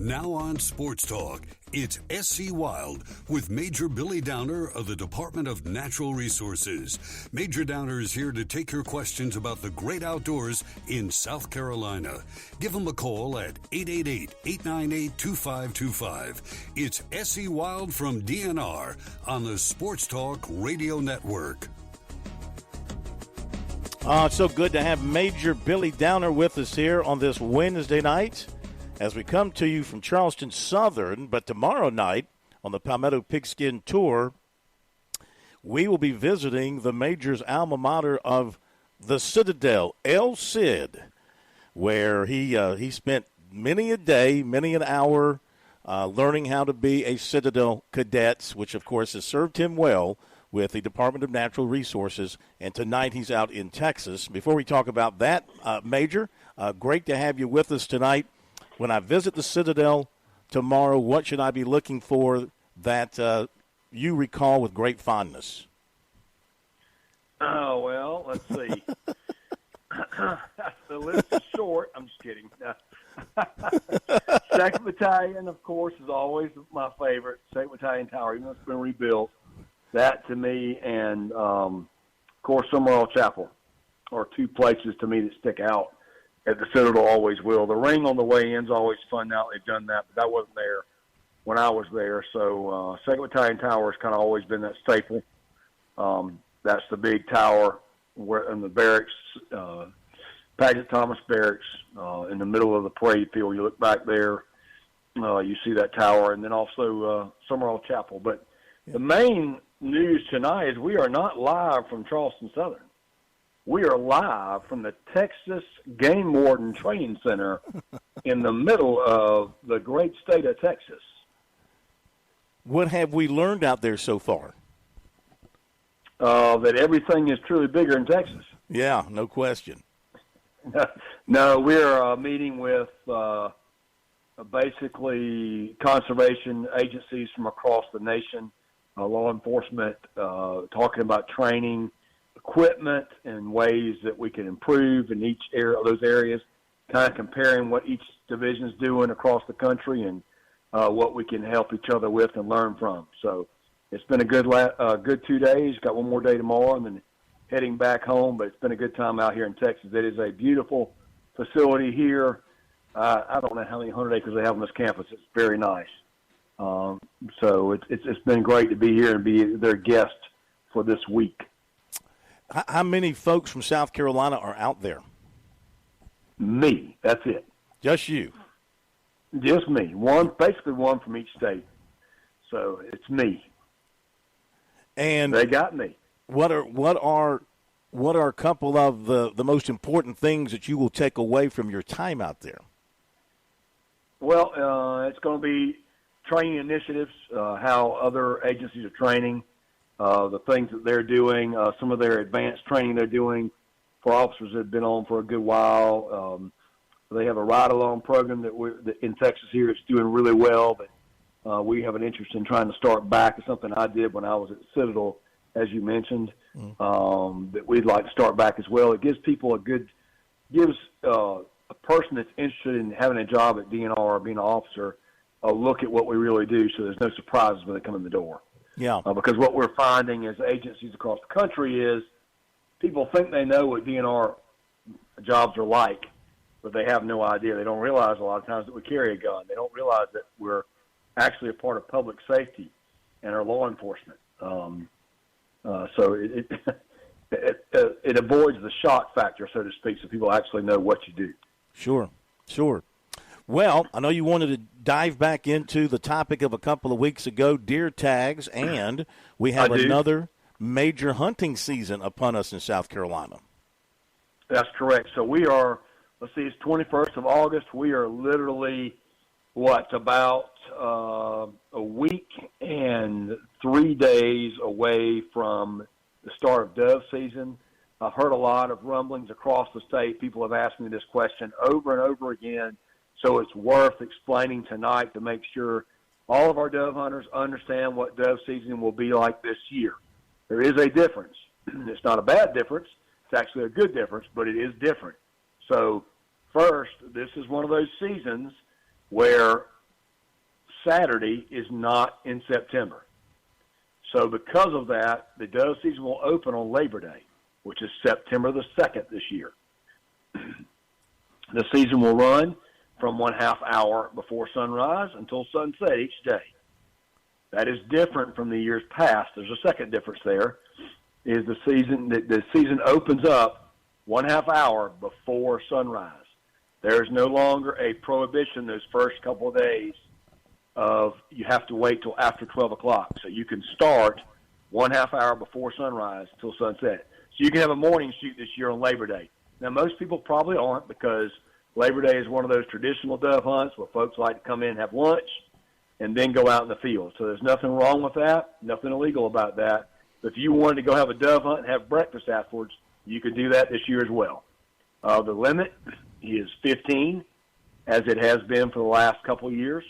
Now on Sports Talk, it's SC Wild with Major Billy Downer of the Department of Natural Resources. Major Downer is here to take your questions about the great outdoors in South Carolina. Give him a call at 888-898-2525. It's SC Wild from DNR on the Sports Talk Radio Network. It's so good to have Major Billy Downer with us here on this Wednesday night as we come to you from Charleston Southern. But tomorrow night on the Palmetto Pigskin Tour, we will be visiting the Major's alma mater of the Citadel, El Cid, where he spent many a day, many an hour learning how to be a Citadel cadet, which, of course, has served him well with the Department of Natural Resources. And tonight he's out in Texas. Before we talk about that, Major, great to have you with us tonight. When I visit the Citadel tomorrow, what should I be looking for that you recall with great fondness? Oh, well, let's see. The list is short. I'm just kidding. 2nd Battalion, of course, is always my favorite. 2nd Battalion Tower, even though it's been rebuilt. That to me, and, of course, Summerall Chapel are two places to me that stick out. At the Citadel always will. The ring on the way in is always fun now they've done that, but that wasn't there when I was there. So 2nd Battalion Tower has kind of always been that staple. That's the big tower where in the barracks, Paget Thomas Barracks, in the middle of the parade field. You look back there, you see that tower, and then also Summerall Chapel. But the main news tonight is we are not live from Charleston Southern. We are live from the Texas Game Warden Training Center in the middle of the great state of Texas. What have we learned out there so far? That everything is truly bigger in Texas. Yeah, no question. No, we're meeting with basically conservation agencies from across the nation, law enforcement, talking about training, equipment, and ways that we can improve in each area of those areas, kind of comparing what each division is doing across the country and what we can help each other with and learn from. So it's been a good 2 days. Got one more day tomorrow and then heading back home, but it's been a good time out here in Texas. It is a beautiful facility here. I don't know how many 100 acres they have on this campus. It's very nice. So it's been great to be here and be their guest for this week. How many folks from South Carolina are out there? Me. That's it. Just you? Just me. Basically one from each state. So it's me. And they got me. What are a couple of the most important things that you will take away from your time out there? Well, it's going to be training initiatives, how other agencies are training. The things that they're doing, some of their advanced training they're doing for officers that have been on for a good while. They have a ride-along program that in Texas here that's doing really well, but we have an interest in trying to start back. It's something I did when I was at Citadel, as you mentioned, that we'd like to start back as well. It gives people a person that's interested in having a job at DNR or being an officer a look at what we really do so there's no surprises when they come in the door. Yeah. Because what we're finding as agencies across the country is people think they know what DNR jobs are like, but they have no idea. They don't realize a lot of times that we carry a gun. They don't realize that we're actually a part of public safety and our law enforcement. So it avoids the shock factor, so to speak, so people actually know what you do. Sure. Well, I know you wanted to dive back into the topic of a couple of weeks ago, deer tags, and we have another major hunting season upon us in South Carolina. That's correct. So we are, it's 21st of August. We are literally, about a week and 3 days away from the start of dove season. I've heard a lot of rumblings across the state. People have asked me this question over and over again. So it's worth explaining tonight to make sure all of our dove hunters understand what dove season will be like this year. There is a difference. It's not a bad difference. It's actually a good difference, but it is different. So first, this is one of those seasons where Saturday is not in September. So because of that, the dove season will open on Labor Day, which is September the 2nd this year. The season will run from 1/2 hour before sunrise until sunset each day. That is different from the years past. There's a second difference there, is the season opens up 1/2 hour before sunrise. There's no longer a prohibition those first couple of days of you have to wait till after 12 o'clock. So you can start 1/2 hour before sunrise till sunset. So you can have a morning shoot this year on Labor Day. Now, most people probably aren't, because Labor Day is one of those traditional dove hunts where folks like to come in and have lunch and then go out in the field. So there's nothing wrong with that, nothing illegal about that. But if you wanted to go have a dove hunt and have breakfast afterwards, you could do that this year as well. The limit is 15, as it has been for the last couple of years.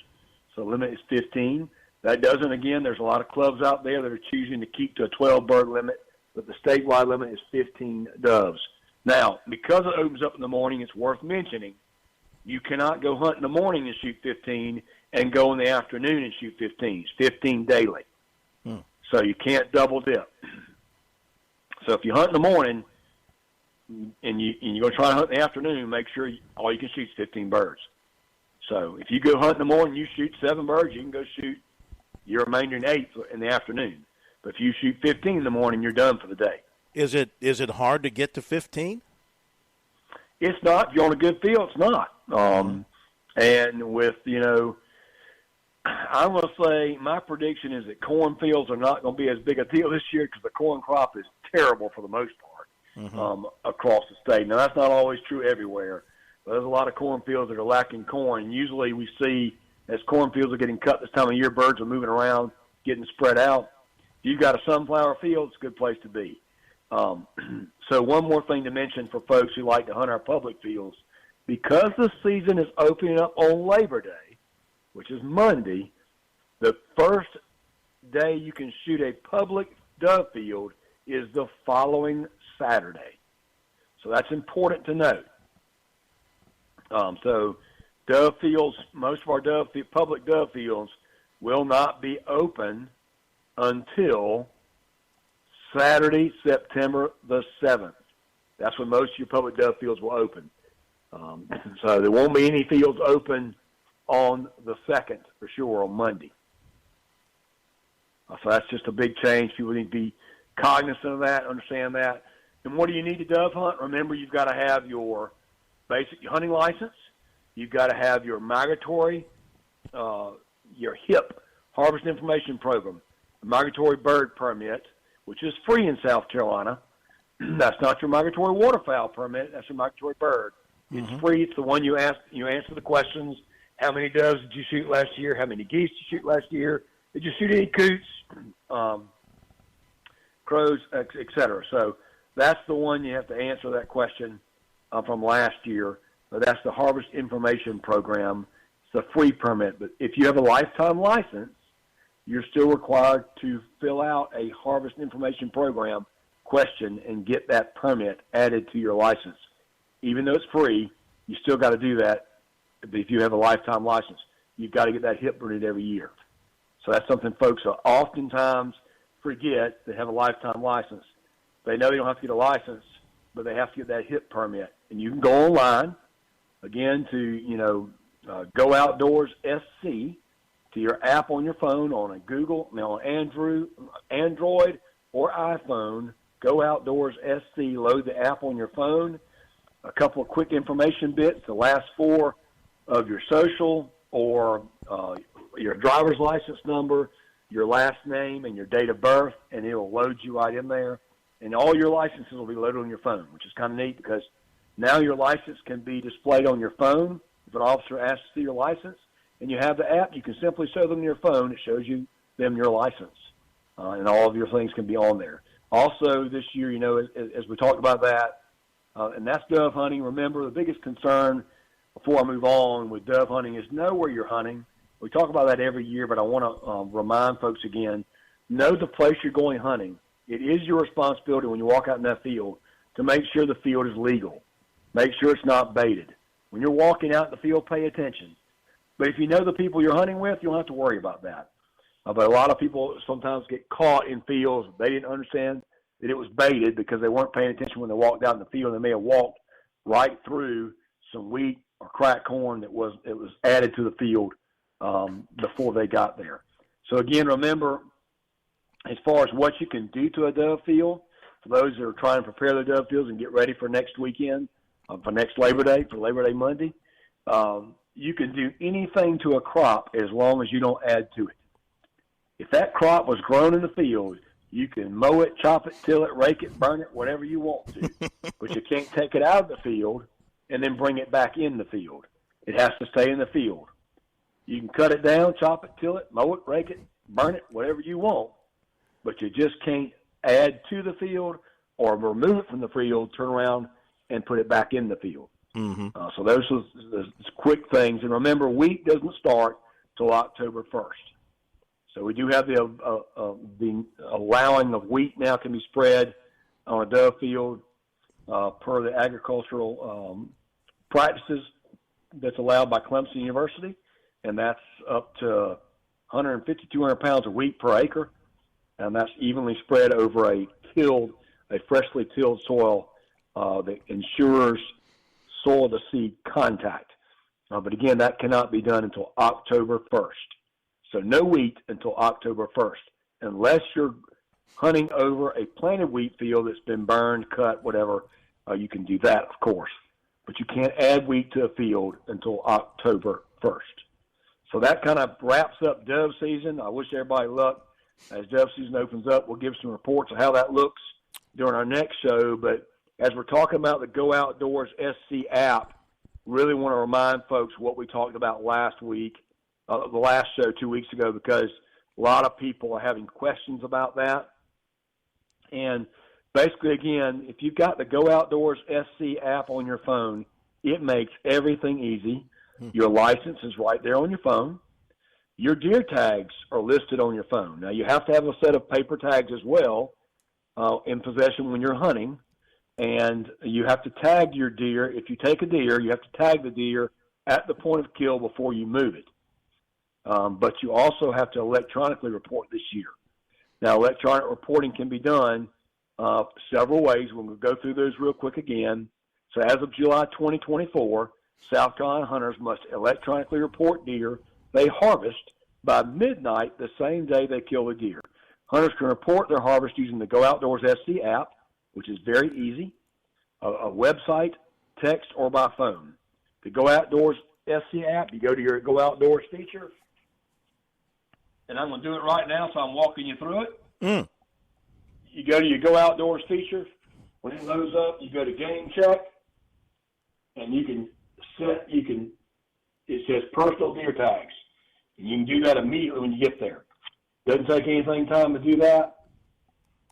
So the limit is 15. That doesn't, again, there's a lot of clubs out there that are choosing to keep to a 12-bird limit, but the statewide limit is 15 doves. Now, because it opens up in the morning, it's worth mentioning, you cannot go hunt in the morning and shoot 15 and go in the afternoon and shoot 15. It's 15 daily. So you can't double dip. So if you hunt in the morning and you're going to try to hunt in the afternoon, make sure all you can shoot is 15 birds. So if you go hunt in the morning, you shoot 7 birds, you can go shoot your remaining 8 in the afternoon. But if you shoot 15 in the morning, you're done for the day. Is it hard to get to 15? It's not. If you're on a good field, it's not. And with, I'm going to say my prediction is that cornfields are not going to be as big a deal this year, because the corn crop is terrible for the most part across the state. Now, that's not always true everywhere. But there's a lot of cornfields that are lacking corn. And usually we see, as cornfields are getting cut this time of year, birds are moving around, getting spread out. If you've got a sunflower field, it's a good place to be. So one more thing to mention for folks who like to hunt our public fields, because the season is opening up on Labor Day, which is Monday, the first day you can shoot a public dove field is the following Saturday. So that's important to note. So dove fields, most of our public dove fields will not be open until Saturday, September the 7th. That's when most of your public dove fields will open. So there won't be any fields open on the 2nd for sure, on Monday. So that's just a big change. People need to be cognizant of that, understand that. And what do you need to dove hunt? Remember, you've got to have your basic hunting license. You've got to have your migratory, your HIP, Harvest Information Program, a migratory bird permit, which is free in South Carolina. That's not your migratory waterfowl permit. That's your migratory bird. It's free. It's the one you answer the questions. How many doves did you shoot last year? How many geese did you shoot last year? Did you shoot any coots, crows, et cetera? So that's the one you have to answer that question from last year. But that's the Harvest Information Program. It's a free permit. But if you have a lifetime license, you're still required to fill out a Harvest Information Program question and get that permit added to your license. Even though it's free, you still got to do that. If you have a lifetime license, you've got to get that HIP renewed every year. So that's something folks oftentimes forget that have a lifetime license. They know they don't have to get a license, but they have to get that HIP permit. And you can go online, again, to, Go Outdoors SC, to your app on your phone, on a Google, on Android or iPhone, Go Outdoors SC, load the app on your phone. A couple of quick information bits, the last 4 of your social or your driver's license number, your last name, and your date of birth, and it will load you right in there. And all your licenses will be loaded on your phone, which is kind of neat because now your license can be displayed on your phone. If an officer asks to see your license and you have the app, you can simply show them your phone. It shows them your license, and all of your things can be on there. Also, this year, as we talked about that, and that's dove hunting. Remember, the biggest concern before I move on with dove hunting is know where you're hunting. We talk about that every year, but I want to remind folks again, know the place you're going hunting. It is your responsibility when you walk out in that field to make sure the field is legal. Make sure it's not baited. When you're walking out in the field, pay attention. But if you know the people you're hunting with, you don't have to worry about that. But a lot of people sometimes get caught in fields. They didn't understand that it was baited because they weren't paying attention when they walked out in the field. They may have walked right through some wheat or cracked corn that was added to the field before they got there. So, again, remember, as far as what you can do to a dove field, for those that are trying to prepare their dove fields and get ready for next weekend, for next Labor Day, for Labor Day Monday, you can do anything to a crop as long as you don't add to it. If that crop was grown in the field, you can mow it, chop it, till it, rake it, burn it, whatever you want to. But you can't take it out of the field and then bring it back in the field. It has to stay in the field. You can cut it down, chop it, till it, mow it, rake it, burn it, whatever you want. But you just can't add to the field or remove it from the field, turn around, and put it back in the field. Mm-hmm. So those are the quick things. And remember, wheat doesn't start till October 1st. So we do have the allowing of wheat now can be spread on a dove field per the agricultural practices that's allowed by Clemson University, and that's up to 150, 200 pounds of wheat per acre, and that's evenly spread over a freshly tilled soil that ensures soil-to-seed contact. But again, that cannot be done until October 1st. So no wheat until October 1st, unless you're hunting over a planted wheat field that's been burned, cut, whatever. You can do that, of course. But you can't add wheat to a field until October 1st. So that kind of wraps up dove season. I wish everybody luck. As dove season opens up, we'll give some reports of how that looks during our next show. But as we're talking about the Go Outdoors SC app, really want to remind folks what we talked about last week. The last show 2 weeks ago, because a lot of people are having questions about that. And basically, again, if you've got the Go Outdoors SC app on your phone, it makes everything easy. Your license is right there on your phone. Your deer tags are listed on your phone. Now, you have to have a set of paper tags as well in possession when you're hunting, and you have to tag your deer. If you take a deer, you have to tag the deer at the point of kill before you move it. But you also have to electronically report this year. Now, electronic reporting can be done several ways. We'll go through those real quick again. So as of July 2024, South Carolina hunters must electronically report deer they harvest by midnight the same day they kill the deer. Hunters can report their harvest using the Go Outdoors SC app, which is very easy, a website, text, or by phone. The Go Outdoors SC app, you go to your Go Outdoors feature, and I'm going to do it right now, so I'm walking you through it. You go to your Go Outdoors feature. When it loads up, you go to Game Check, and it says personal deer tags. And you can do that immediately when you get there. Doesn't take anything time to do that,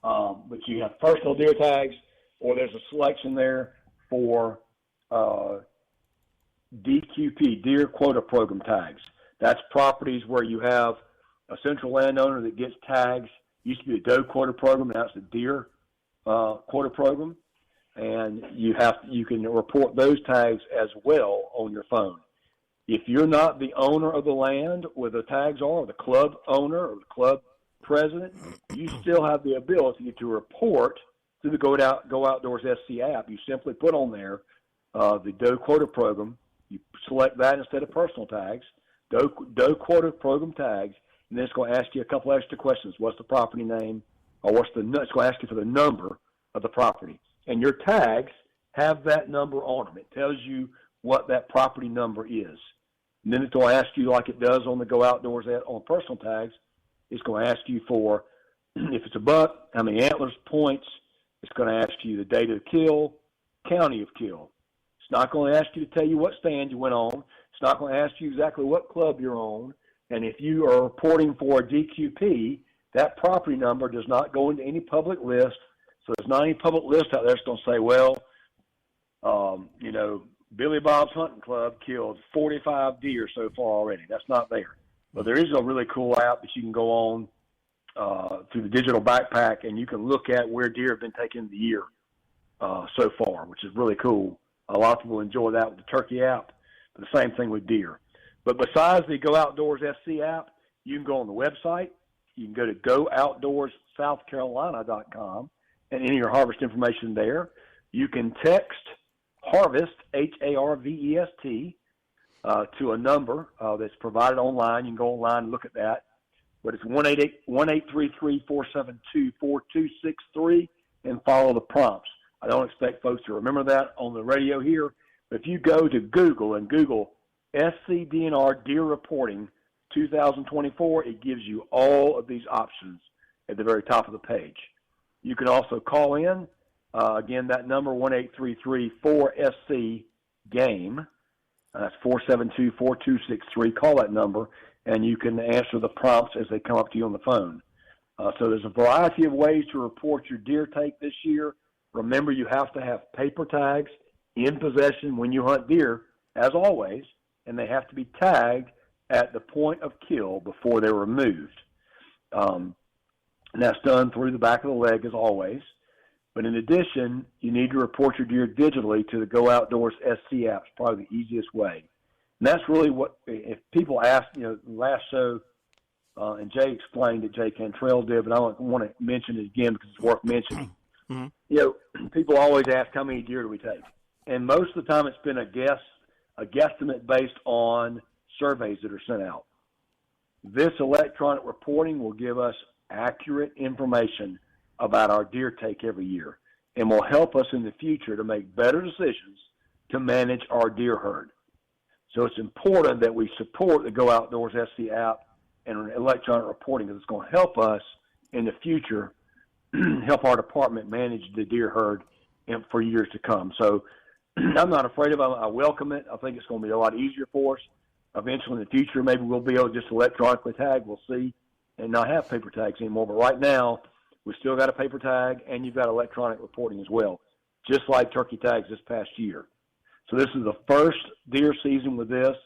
but you have personal deer tags, or there's a selection there for DQP, Deer Quota Program tags. That's properties where you have a central landowner that gets tags. Used to be a doe quota program, now it's a deer quota program, and you can report those tags as well on your phone. If you're not the owner of the land where the tags are, or the club owner or the club president, you still have the ability to report through the Go Outdoors SC app. You simply put on there the doe quota program. You select that instead of personal tags, doe quota program tags, and then it's going to ask you a couple extra questions. What's the property name? Or it's going to ask you for the number of the property. And your tags have that number on them. It tells you what that property number is. And then it's going to ask you, like it does on the Go Outdoors on personal tags, it's going to ask you for, if it's a buck, how many antlers, points. It's going to ask you the date of the kill, county of kill. It's not going to ask you to tell you what stand you went on. It's not going to ask you exactly what club you're on. And if you are reporting for a DQP, that property number does not go into any public list. So there's not any public list out there that's going to say, well, Billy Bob's Hunting Club killed 45 deer so far already. That's not there. But there is a really cool app that you can go on through the digital backpack, and you can look at where deer have been taken in the year so far, which is really cool. A lot of people enjoy that with the turkey app, but the same thing with deer. But besides the Go Outdoors SC app, you can go on the website. You can go to GoOutdoorsSouthCarolina.com and enter your harvest information there. You can text HARVEST, HARVEST, to a number that's provided online. You can go online and look at that. But it's 1-833-472-4263 and follow the prompts. I don't expect folks to remember that on the radio here. But if you go to Google and Google SCDNR Deer Reporting 2024, it gives you all of these options at the very top of the page. You can also call in. Again, that number, 1-833-4SC-GAME. That's 472-4263. Call that number, and you can answer the prompts as they come up to you on the phone. So there's a variety of ways to report your deer take this year. Remember, you have to have paper tags in possession when you hunt deer, as always, and they have to be tagged at the point of kill before they're removed. And that's done through the back of the leg, as always. But in addition, you need to report your deer digitally to the Go Outdoors SC app. It's probably the easiest way. And that's really what, if people ask, last show, and Jay explained it, Jay Cantrell did, but I don't want to mention it again because it's worth mentioning. Mm-hmm. People always ask, how many deer do we take? And most of the time it's been a guesstimate based on surveys that are sent out. This electronic reporting will give us accurate information about our deer take every year and will help us in the future to make better decisions to manage our deer herd. So it's important that we support the Go Outdoors SC app and electronic reporting because it's going to help us in the future, help our department manage the deer herd for years to come. So I'm not afraid of it. I welcome it. I think it's going to be a lot easier for us. Eventually in the future, maybe we'll be able to just electronically tag, we'll see, and not have paper tags anymore. But right now, we still got a paper tag, and you've got electronic reporting as well, just like turkey tags this past year. So this is the first deer season with this.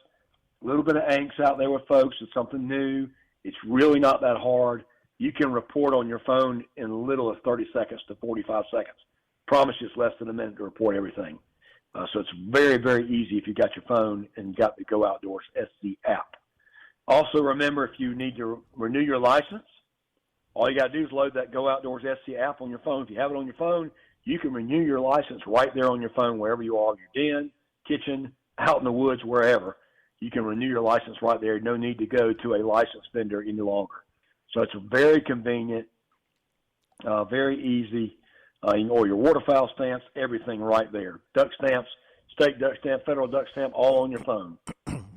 A little bit of angst out there with folks. It's something new. It's really not that hard. You can report on your phone in little as 30 seconds to 45 seconds. Promise you it's less than a minute to report everything. So it's very, very easy if you got your phone and got the Go Outdoors SC app. Also remember, if you need to renew your license, all you got to do is load that Go Outdoors SC app on your phone. If you have it on your phone, you can renew your license right there on your phone wherever you are, your den, kitchen, out in the woods, wherever. You can renew your license right there. No need to go to a licensed vendor any longer. So it's very convenient, very easy. You can order your waterfowl stamps, everything right there. Duck stamps, state duck stamp, federal duck stamp, all on your phone.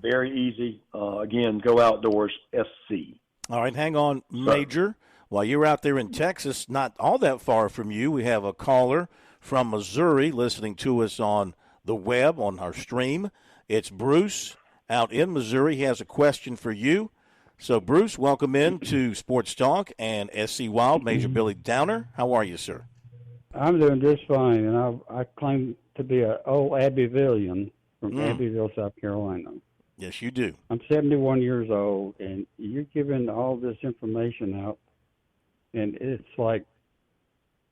Very easy. Again, Go Outdoors SC. All right, hang on, Major. While you're out there in Texas, not all that far from you, we have a caller from Missouri listening to us on the web, on our stream. It's Bruce out in Missouri. He has a question for you. So, Bruce, welcome in to Sports Talk and SC Wild, Major Billy Downer. How are you, sir? I'm doing just fine, and I claim to be an old Abbevillean from Abbeville, South Carolina. Yes, you do. I'm 71 years old, and you're giving all this information out, and it's like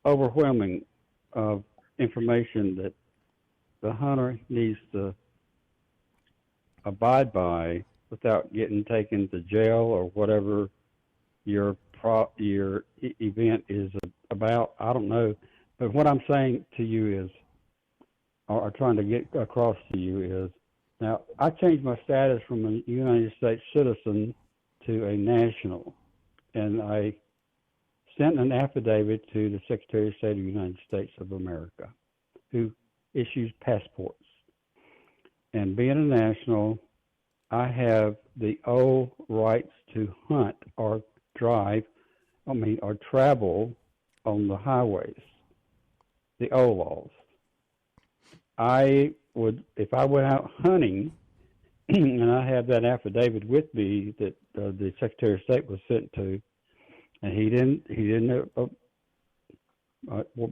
overwhelming of information that the hunter needs to abide by without getting taken to jail or whatever your event is about. I don't know. But what I'm saying to you is, or trying to get across to you is, now, I changed my status from a United States citizen to a national, and I sent an affidavit to the Secretary of State of the United States of America, who issues passports. And being a national, I have the old rights to hunt or or travel on the highways, the old laws. I would, if I went out hunting, and I have that affidavit with me that the Secretary of State was sent to, and he didn't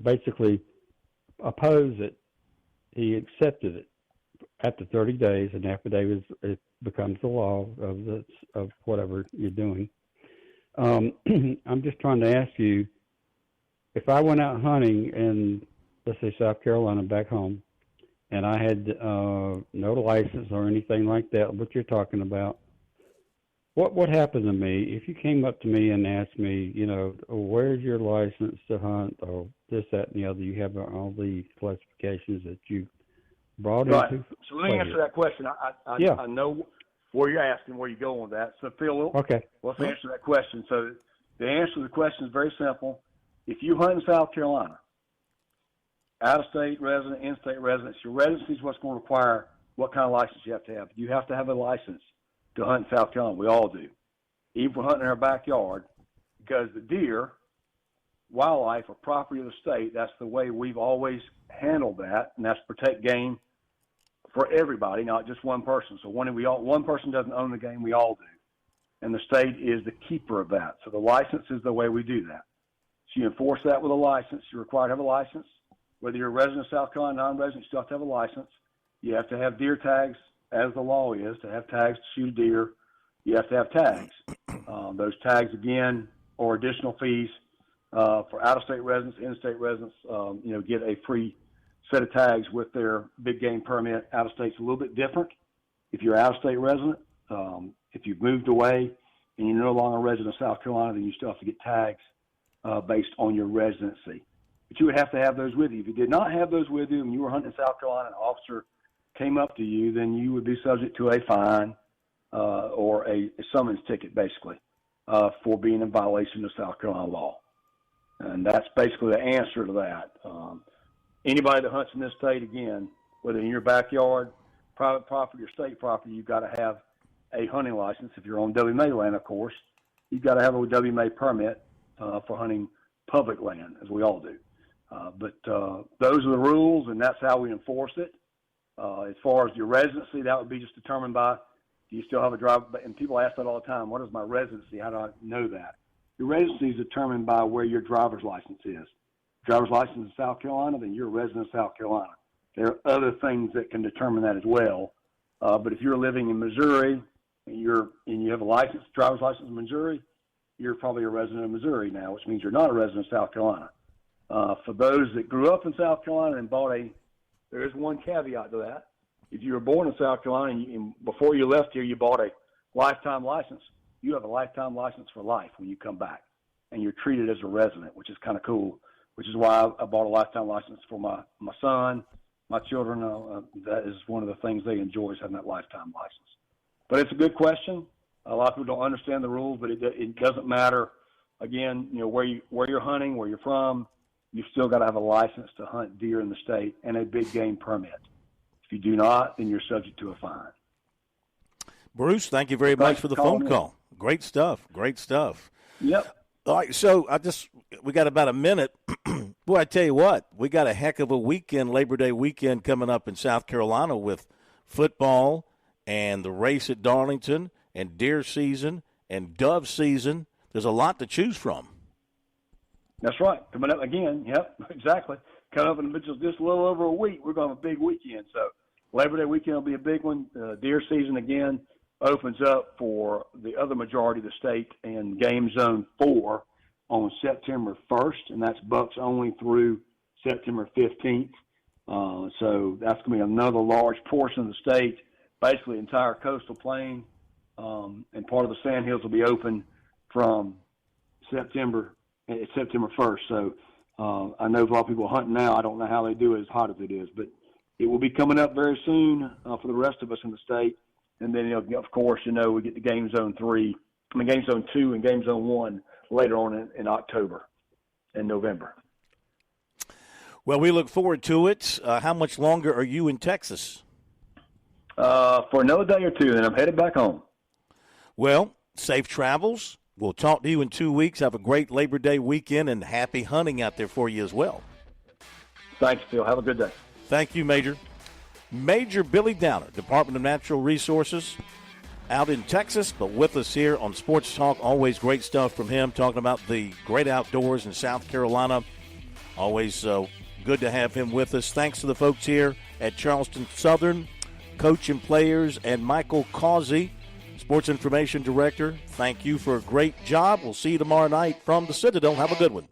basically oppose it. He accepted it. After 30 days, an affidavit it becomes the law of whatever you're doing. I'm just trying to ask you, if I went out hunting in, let's say, South Carolina, back home, and I had no license or anything like that, what you're talking about, what happened to me if you came up to me and asked me, where's your license to hunt or this, that, and the other? You have all the classifications that you brought right. into. So let me answer that question. I know where you're asking, where you're going with that. So, Phil, okay. Let's answer that question. So the answer to the question is very simple. If you hunt in South Carolina, out-of-state resident, in-state residents, your residency is what's going to require what kind of license you have to have. You have to have a license to hunt in South Carolina. We all do. Even if we're hunting in our backyard, because the deer, wildlife, are property of the state. That's the way we've always handled that, and that's protect game for everybody, not just one person. So one person doesn't own the game, we all do. And the state is the keeper of that. So the license is the way we do that. So you enforce that with a license. You're required to have a license. Whether you're a resident of South Carolina, non-resident, you still have to have a license. You have to have deer tags, as the law is, to have tags to shoot a deer. You have to have tags. Those tags, again, are additional fees for out-of-state residents, in-state residents. Get a free set of tags with their big game permit. Out-of-state's a little bit different. If you're an out-of-state resident, if you've moved away and you're no longer a resident of South Carolina, then you still have to get tags based on your residency. But you would have to have those with you. If you did not have those with you and you were hunting in South Carolina and an officer came up to you, then you would be subject to a fine or a summons ticket, basically, for being in violation of South Carolina law. And that's basically the answer to that. Anybody that hunts in this state, again, whether in your backyard, private property, or state property, you've got to have a hunting license. If you're on WMA land, of course, you've got to have a WMA permit for hunting public land, as we all do. But those are the rules, and that's how we enforce it. As far as your residency, that would be just determined by, do you still have a driver? And people ask that all the time. What is my residency? How do I know that? Your residency is determined by where your driver's license is. Driver's license in South Carolina, then you're a resident of South Carolina. There are other things that can determine that as well. But if you're living in Missouri and you have a driver's license in Missouri, you're probably a resident of Missouri now, which means you're not a resident of South Carolina. For those that grew up in South Carolina and there is one caveat to that. If you were born in South Carolina and before you left here, you bought a lifetime license, you have a lifetime license for life when you come back, and you're treated as a resident, which is kind of cool, which is why I bought a lifetime license for my son, my children. That is one of the things they enjoy, is having that lifetime license. But it's a good question. A lot of people don't understand the rules, but it doesn't matter. Again, where you're hunting, where you're from, you've still got to have a license to hunt deer in the state and a big game permit. If you do not, then you're subject to a fine. Bruce, thank you very much for the phone call. Great stuff. Yep. All right, so we got about a minute. Boy, I tell you what, we got a heck of a weekend, Labor Day weekend, coming up in South Carolina with football and the race at Darlington and deer season and dove season. There's a lot to choose from. That's right. Coming up again. Yep, exactly. Coming up in just a little over a week, we're going to have a big weekend. So Labor Day weekend will be a big one. Deer season, again, opens up for the other majority of the state in Game Zone 4 on September 1st, and that's bucks only through September 15th. So that's going to be another large portion of the state, basically the entire coastal plain, and part of the sandhills will be open from September 1st. So I know a lot of people are hunting now. I don't know how they do it as hot as it is, but it will be coming up very soon for the rest of us in the state. And then, of course, we get to Game Zone 2 and Game Zone 1 later on in October and November. Well, we look forward to it. How much longer are you in Texas? For another day or two, then I'm headed back home. Well, safe travels. We'll talk to you in 2 weeks. Have a great Labor Day weekend and happy hunting out there for you as well. Thanks, Phil. Have a good day. Thank you, Major. Major Billy Downer, Department of Natural Resources, out in Texas, but with us here on Sports Talk. Always great stuff from him, talking about the great outdoors in South Carolina. Always good to have him with us. Thanks to the folks here at Charleston Southern, coach and players, and Michael Causey, Sports Information Director. Thank you for a great job. We'll see you tomorrow night from the Citadel. Have a good one.